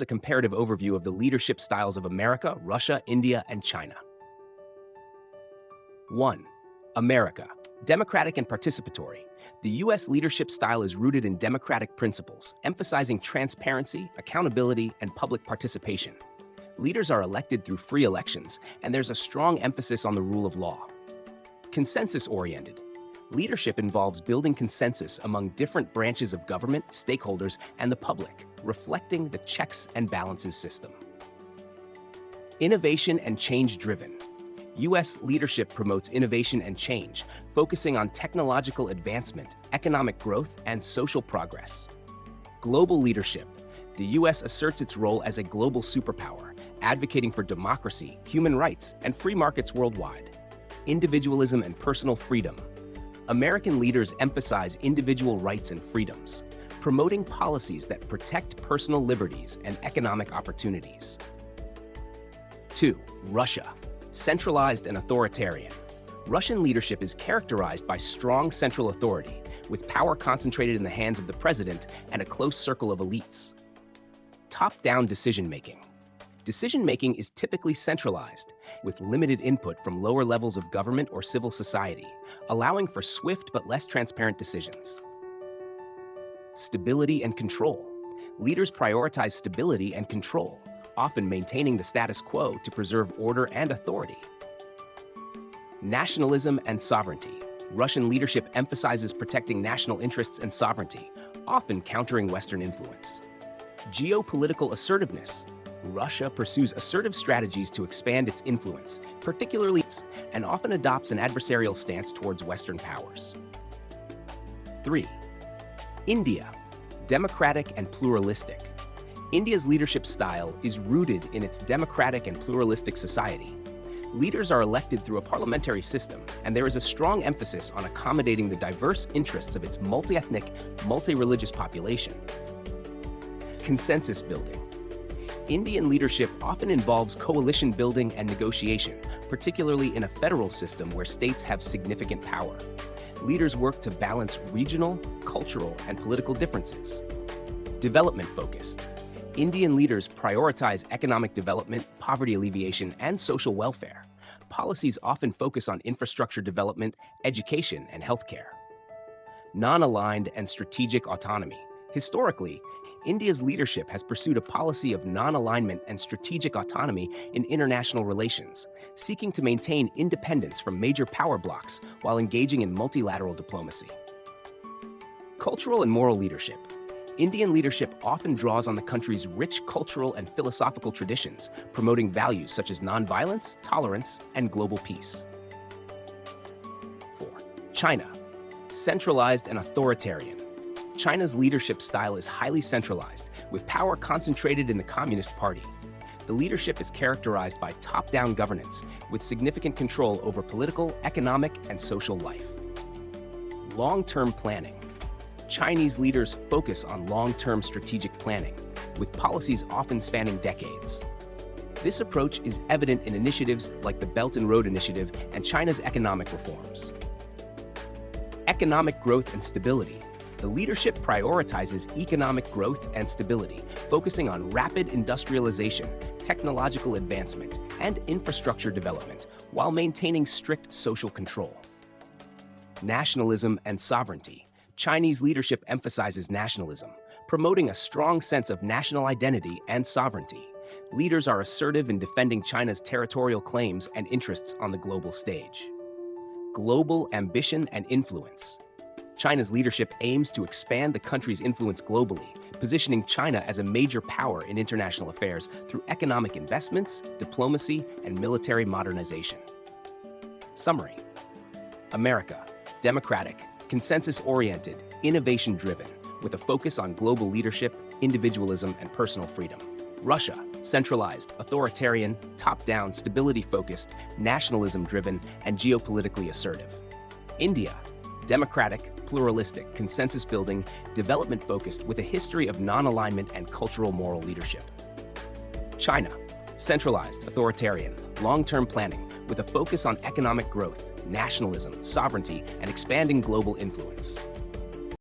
A comparative overview of the leadership styles of America, Russia, India, and China. 1. America. Democratic and participatory. The U.S. leadership style is rooted in democratic principles, emphasizing transparency, accountability, and public participation. Leaders are elected through free elections, and there's a strong emphasis on the rule of law. Consensus-oriented. Leadership involves building consensus among different branches of government, stakeholders, and the public, reflecting the checks and balances system. Innovation and change-driven. U.S. leadership promotes innovation and change, focusing on technological advancement, economic growth, and social progress. Global leadership. The U.S. asserts its role as a global superpower, advocating for democracy, human rights, and free markets worldwide. Individualism and personal freedom. American leaders emphasize individual rights and freedoms, promoting policies that protect personal liberties and economic opportunities. 2. Russia. Centralized and authoritarian. Russian leadership is characterized by strong central authority, with power concentrated in the hands of the president and a close circle of elites. Top-down decision-making. Decision-making is typically centralized, with limited input from lower levels of government or civil society, allowing for swift but less transparent decisions. Stability and control. Leaders prioritize stability and control, often maintaining the status quo to preserve order and authority. Nationalism and sovereignty. Russian leadership emphasizes protecting national interests and sovereignty, often countering Western influence. Geopolitical assertiveness. Russia pursues assertive strategies to expand its influence, particularly and often adopts an adversarial stance towards Western powers. 3. India. Democratic and pluralistic. India's leadership style is rooted in its democratic and pluralistic society. Leaders are elected through a parliamentary system, and there is a strong emphasis on accommodating the diverse interests of its multi-ethnic, multi-religious population. Consensus building. Indian leadership often involves coalition building and negotiation, particularly in a federal system where states have significant power. Leaders work to balance regional, cultural, and political differences. Development-focused. Indian leaders prioritize economic development, poverty alleviation, and social welfare. Policies often focus on infrastructure development, education, and healthcare. Non-aligned and strategic autonomy. Historically, India's leadership has pursued a policy of non-alignment and strategic autonomy in international relations, seeking to maintain independence from major power blocs while engaging in multilateral diplomacy. Cultural and moral leadership. Indian leadership often draws on the country's rich cultural and philosophical traditions, promoting values such as nonviolence, tolerance, and global peace. 4. China. Centralized and authoritarian. China's leadership style is highly centralized, with power concentrated in the Communist Party. The leadership is characterized by top-down governance, with significant control over political, economic, and social life. Long-term planning. Chinese leaders focus on long-term strategic planning, with policies often spanning decades. This approach is evident in initiatives like the Belt and Road Initiative and China's economic reforms. Economic growth and stability. The leadership prioritizes economic growth and stability, focusing on rapid industrialization, technological advancement, and infrastructure development, while maintaining strict social control. Nationalism and sovereignty. Chinese leadership emphasizes nationalism, promoting a strong sense of national identity and sovereignty. Leaders are assertive in defending China's territorial claims and interests on the global stage. Global ambition and influence. China's leadership aims to expand the country's influence globally, positioning China as a major power in international affairs through economic investments, diplomacy, and military modernization. Summary. America. Democratic, consensus-oriented, innovation-driven, with a focus on global leadership, individualism, and personal freedom. Russia. Centralized, authoritarian, top-down, stability-focused, nationalism-driven, and geopolitically assertive. India. Democratic, pluralistic, consensus-building, development-focused, with a history of non-alignment and cultural moral leadership. China. Centralized, authoritarian, long-term planning, with a focus on economic growth, nationalism, sovereignty, and expanding global influence.